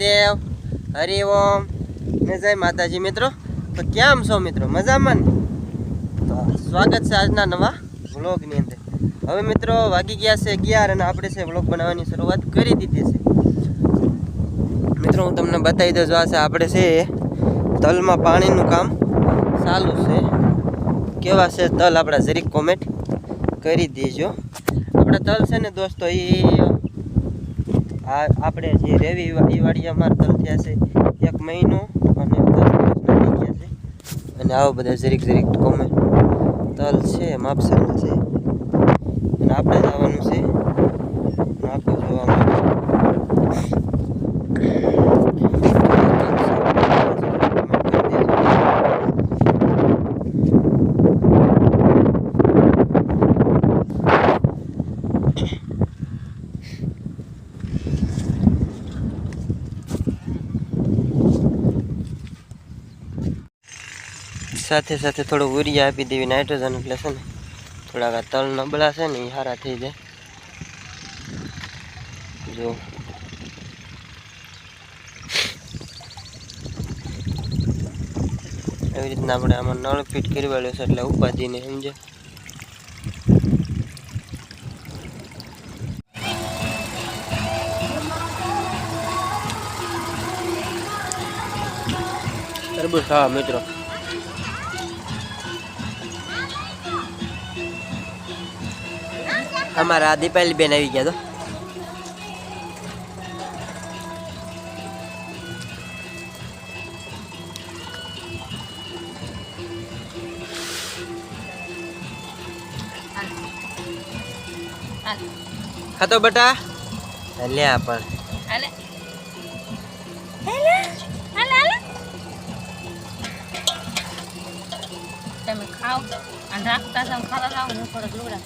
મહાદેવ, હરિઓમ ને જય માતાજી મિત્રો। તો કેમ છો મિત્રો? મજામાં ને? તો સ્વાગત છે આજના નવા વ્લોગની અંદર। હવે મિત્રો વાગી ગયા છે 11 અને આપણે છે વ્લોગ બનાવવાની શરૂઆત કરી દીધી છે। મિત્રો હું તમને બતાવી દઉં, આ છે આપણે છે તલમાં પાણીનું કામ ચાલુ છે। કેવા છે તલ આપણા જરીક કોમેન્ટ કરી દેજો। આપણે તલ છે ને દોસ્તો એ આપણે જે રેવી એ વાડી અમારા તલ થયા છે 1 મહિનો અને 10 દિવસના થઈ ગયા છે। અને આવો બધા જરીક જરીક કોમેન્ટ તલ છે માપસરના છે અને આપણે જવાનું છે નાખો જોવા માટે। સાથે સાથે થોડું યુરિયા આપી દેવી, નાઇટ્રોજન, એટલે છે ને થોડાક આ તલ નબળા છે ને એ સારા થઈ જાય। જો એવી રીતના આપણે આમાં નળ ફિટ કરી વાળ્યો છે એટલે ઉપાધિ ને સમજે। તરબૂચ ખાવા મિત્રો। અમારા દીપાલી બેન આવી ગયા તો ખાતો બેટા લે પણ તમે ખાઓ અને રાખતા જાઓ, ખાતા જાઓ, હું થોડોક લુગડા